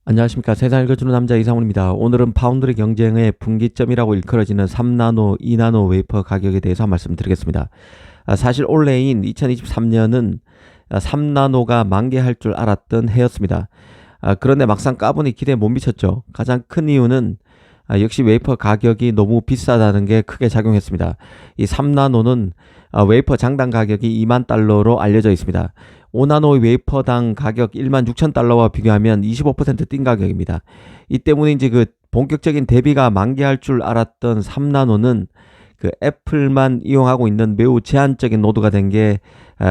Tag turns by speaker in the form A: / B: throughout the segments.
A: 안녕하십니까. 세상을 읽어주는 남자 이상훈입니다. 오늘은 파운드리 경쟁의 분기점이라고 일컬어지는 3나노, 2나노 웨이퍼 가격에 대해서 말씀드리겠습니다. 사실 올해인 2023년은 3나노가 만개할 줄 알았던 해였습니다. 그런데 막상 까보니 기대에 못 미쳤죠. 가장 큰 이유는 역시 웨이퍼 가격이 너무 비싸다는 게 크게 작용했습니다. 이 3나노는 웨이퍼 장당 가격이 2만 달러로 알려져 있습니다. 5나노 웨이퍼당 가격 1만 6천 달러와 비교하면 25%뛴 가격입니다. 이 때문인지 그 본격적인 대비가 만개할 줄 알았던 3나노는 그 애플만 이용하고 있는 매우 제한적인 노드가 된 게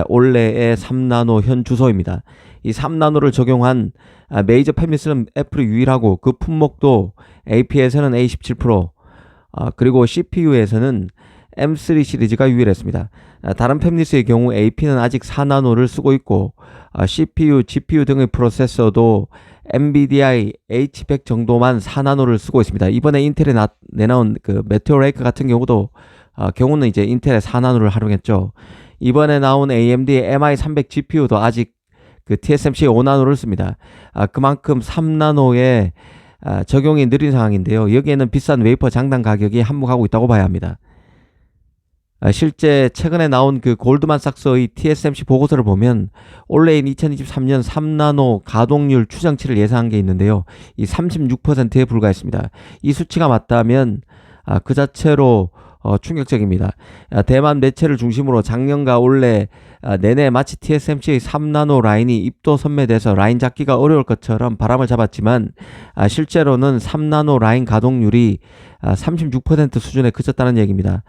A: 올해의 3나노 현 주소입니다. 이 3나노를 적용한 메이저 팹리스는 애플이 유일하고 그 품목도 AP에서는 A17 그리고 CPU에서는 M3 시리즈가 유일했습니다. 다른 팹리스의 경우 AP는 아직 4나노를 쓰고 있고 CPU, GPU 등의 프로세서도 NVIDIA H100 정도만 4나노를 쓰고 있습니다. 이번에 인텔에 내놓은 그 메테오 레이크 같은 경우는 이제 인텔의 4나노를 활용했죠. 이번에 나온 AMD의 MI300 GPU도 아직 그 TSMC의 5나노를 씁니다. 그만큼 3나노의 적용이 느린 상황인데요. 여기에는 비싼 웨이퍼 장당 가격이 한몫하고 있다고 봐야 합니다. 실제 최근에 나온 그 골드만삭스의 TSMC 보고서를 보면 올해인 2023년 3나노 가동률 추정치를 예상한 게 있는데요. 이 36%에 불과했습니다. 이 수치가 맞다면 그 자체로 충격적입니다. 대만 매체를 중심으로 작년과 올해 내내 마치 TSMC의 3나노 라인이 입도 선매돼서 라인 잡기가 어려울 것처럼 바람을 잡았지만 실제로는 3나노 라인 가동률이 36% 수준에 그쳤다는 얘기입니다.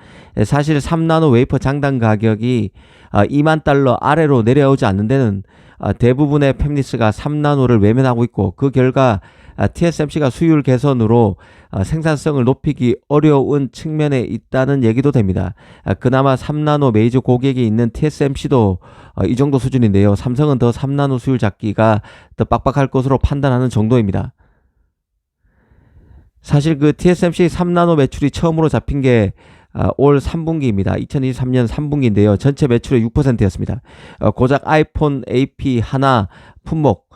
A: 사실 3나노 웨이퍼 장당 가격이 2만 달러 아래로 내려오지 않는 데는 대부분의 팹리스가 3나노를 외면하고 있고 그 결과 TSMC가 수율 개선으로 생산성을 높이기 어려운 측면에 있다는 얘기도 됩니다. 그나마 3나노 메이저 고객이 있는 TSMC도 이 정도 수준인데요. 삼성은 더 3나노 수율 잡기가 더 빡빡할 것으로 판단하는 정도입니다. 사실 그 TSMC 3나노 매출이 처음으로 잡힌 게 올 3분기입니다. 2023년 3분기인데요. 전체 매출의 6%였습니다. 고작 아이폰 AP 하나 품목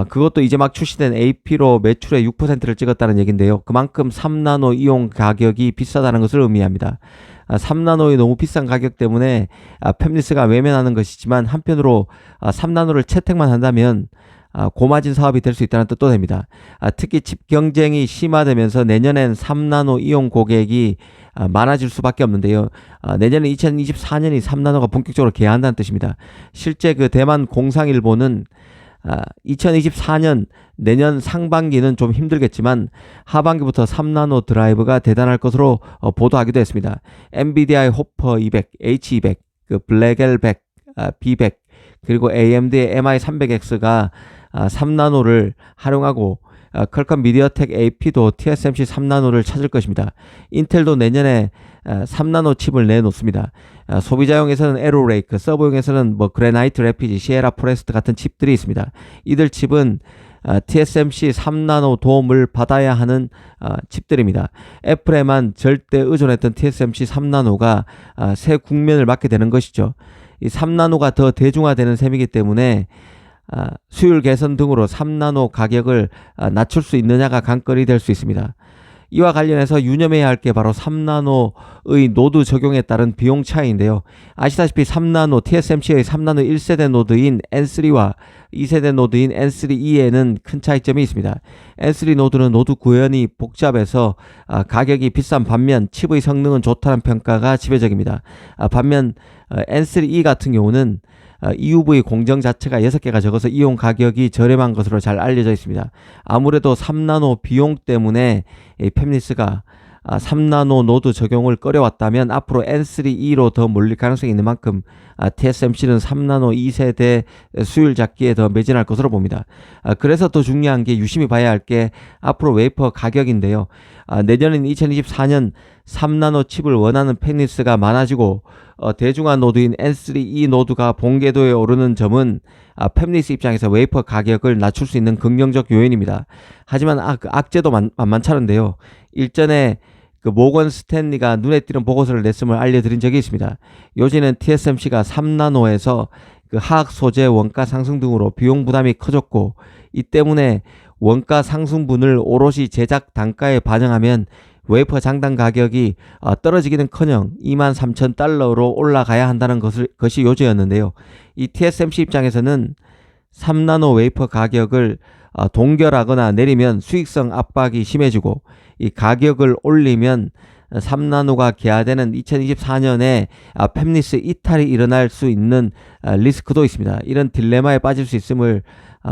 A: 그것도 이제 막 출시된 AP로 매출의 6%를 찍었다는 얘기인데요. 그만큼 3나노 이용 가격이 비싸다는 것을 의미합니다. 3나노의 너무 비싼 가격 때문에 팹리스가 외면하는 것이지만 한편으로 3나노를 채택만 한다면 고마진 사업이 될 수 있다는 뜻도 됩니다. 특히 칩 경쟁이 심화되면서 내년엔 3나노 이용 고객이 많아질 수밖에 없는데요. 내년에 2024년이 3나노가 본격적으로 개한다는 뜻입니다. 실제 그 대만 공상일보는 2024년 내년 상반기는 좀 힘들겠지만 하반기부터 3나노 드라이브가 대단할 것으로 보도하기도 했습니다. 엔비디아의 호퍼 200, H200, 그 블랙엘 100, B100 그리고 AMD의 MI300X가 3나노를 활용하고 퀄컴 미디어텍 AP도 TSMC 3나노를 찾을 것입니다. 인텔도 내년에 3나노 칩을 내놓습니다. 소비자용에서는 에로레이크, 서버용에서는 그래나이트 래피지, 시에라 포레스트 같은 칩들이 있습니다. 이들 칩은 TSMC 3나노 도움을 받아야 하는 칩들입니다. 애플에만 절대 의존했던 TSMC 3나노가 새 국면을 맞게 되는 것이죠. 이 3나노가 더 대중화되는 셈이기 때문에 수율 개선 등으로 3나노 가격을 낮출 수 있느냐가 관건이 될 수 있습니다. 이와 관련해서 유념해야 할 게 바로 3나노의 노드 적용에 따른 비용 차이인데요. 아시다시피 3나노, TSMC의 3나노 1세대 노드인 N3와 2세대 노드인 N3E에는 큰 차이점이 있습니다. N3 노드는 노드 구현이 복잡해서 가격이 비싼 반면 칩의 성능은 좋다는 평가가 지배적입니다. 반면 N3E 같은 경우는 EUV 공정 자체가 6개가 적어서 이용 가격이 저렴한 것으로 잘 알려져 있습니다. 아무래도 3나노 비용 때문에 팹리스가 3나노 노드 적용을 꺼려왔다면 앞으로 N3E로 더 몰릴 가능성이 있는 만큼 TSMC는 3나노 2세대 수율 잡기에 더 매진할 것으로 봅니다. 그래서 더 중요한 게 유심히 봐야 할 게 앞으로 웨이퍼 가격인데요. 내년인 2024년 3나노 칩을 원하는 팹리스가 많아지고 대중화 노드인 N3E 노드가 본궤도에 오르는 점은 팹리스 입장에서 웨이퍼 가격을 낮출 수 있는 긍정적 요인입니다. 하지만 악재도 만만찮은데요. 일전에 그 모건 스탠리가 눈에 띄는 보고서를 냈음을 알려드린 적이 있습니다. 요즘은 TSMC가 3나노에서 그 화학 소재 원가 상승 등으로 비용 부담이 커졌고 이 때문에 원가 상승분을 오롯이 제작 단가에 반영하면 웨이퍼 장당 가격이 떨어지기는커녕 23,000달러로 올라가야 한다는 것이 요지였는데요. 이 TSMC 입장에서는 3나노 웨이퍼 가격을 동결하거나 내리면 수익성 압박이 심해지고 이 가격을 올리면 3나노가 개화되는 2024년에 팹리스 이탈이 일어날 수 있는 리스크도 있습니다. 이런 딜레마에 빠질 수 있음을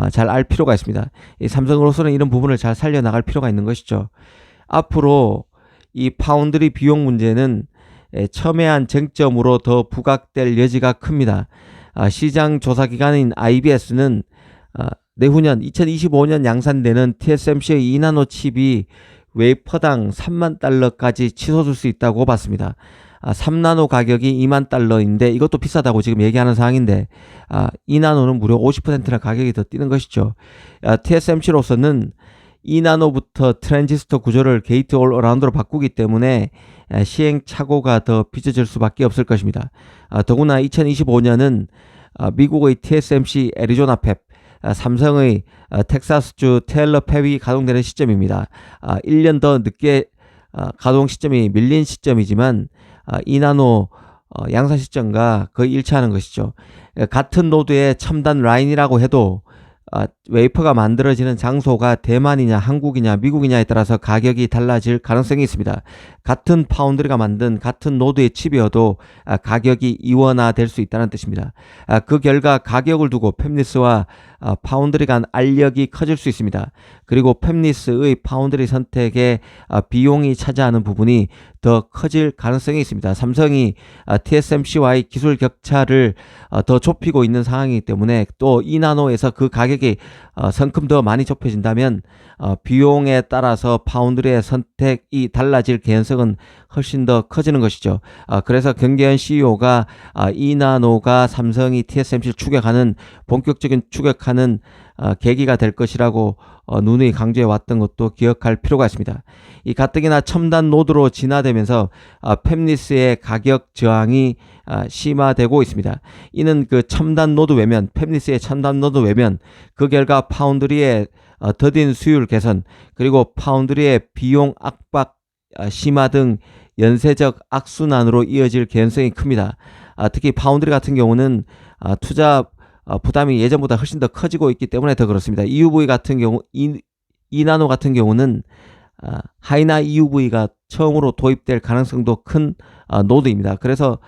A: 잘 알 필요가 있습니다. 이 삼성으로서는 이런 부분을 잘 살려나갈 필요가 있는 것이죠. 앞으로 이 파운드리 비용 문제는 첨예한 쟁점으로 더 부각될 여지가 큽니다. 시장 조사 기관인 IBS는 내후년 2025년 양산되는 TSMC의 2나노 칩이 웨이퍼당 3만 달러까지 치솟을 수 있다고 봤습니다. 3나노 가격이 2만 달러인데 이것도 비싸다고 지금 얘기하는 상황인데 2나노는 무려 50%나 가격이 더 뛰는 것이죠. TSMC로서는 2나노부터 트랜지스터 구조를 게이트 올 어라운드로 바꾸기 때문에 시행착오가 더 빚어질 수밖에 없을 것입니다. 더구나 2025년은 미국의 TSMC 애리조나 팹, 삼성의 텍사스주 테일러 팹이 가동되는 시점입니다. 1년 더 늦게 가동 시점이 밀린 시점이지만 2나노 양산 시점과 거의 일치하는 것이죠. 같은 노드의 첨단 라인이라고 해도 웨이퍼가 만들어지는 장소가 대만이냐 한국이냐 미국이냐에 따라서 가격이 달라질 가능성이 있습니다. 같은 파운드리가 만든 같은 노드의 칩이어도 가격이 이원화될 수 있다는 뜻입니다. 그 결과 가격을 두고 팹리스와 파운드리 간 알력이 커질 수 있습니다. 그리고 팹리스의 파운드리 선택에 비용이 차지하는 부분이 더 커질 가능성이 있습니다. 삼성이 TSMC와의 기술 격차를 더 좁히고 있는 상황이기 때문에 또 2나노에서 그 가격이 성큼 더 많이 좁혀진다면 비용에 따라서 파운드리의 선택이 달라질 개연성은 훨씬 더 커지는 것이죠. 그래서 경계현 CEO가 2나노가 삼성이 TSMC를 추격하는 본격적인 추격하는 계기가 될 것이라고 누누이 강조해 왔던 것도 기억할 필요가 있습니다. 이 가뜩이나 첨단 노드로 진화되면서 팹리스의 가격 저항이 심화되고 있습니다. 이는 그 첨단 노드 외면, 팹리스의 첨단 노드 외면, 그 결과 파운드리의 더딘 수율 개선, 그리고 파운드리의 비용 압박 심화 등 연쇄적 악순환으로 이어질 개연성이 큽니다. 특히 파운드리 같은 경우는 투자 부담이 예전보다 훨씬 더 커지고 있기 때문에 더 그렇습니다. EUV 같은 경우 2나노 같은 경우는 하이나 EUV가 처음으로 도입될 가능성도 큰 노드입니다. 그래서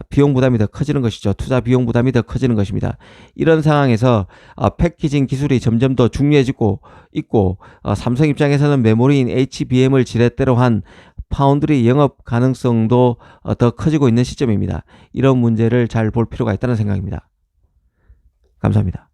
A: 비용 부담이 더 커지는 것이죠. 투자 비용 부담이 더 커지는 것입니다. 이런 상황에서 패키징 기술이 점점 더 중요해지고 있고 삼성 입장에서는 메모리인 HBM을 지렛대로 한 파운드리 영업 가능성도 더 커지고 있는 시점입니다. 이런 문제를 잘 볼 필요가 있다는 생각입니다. 감사합니다.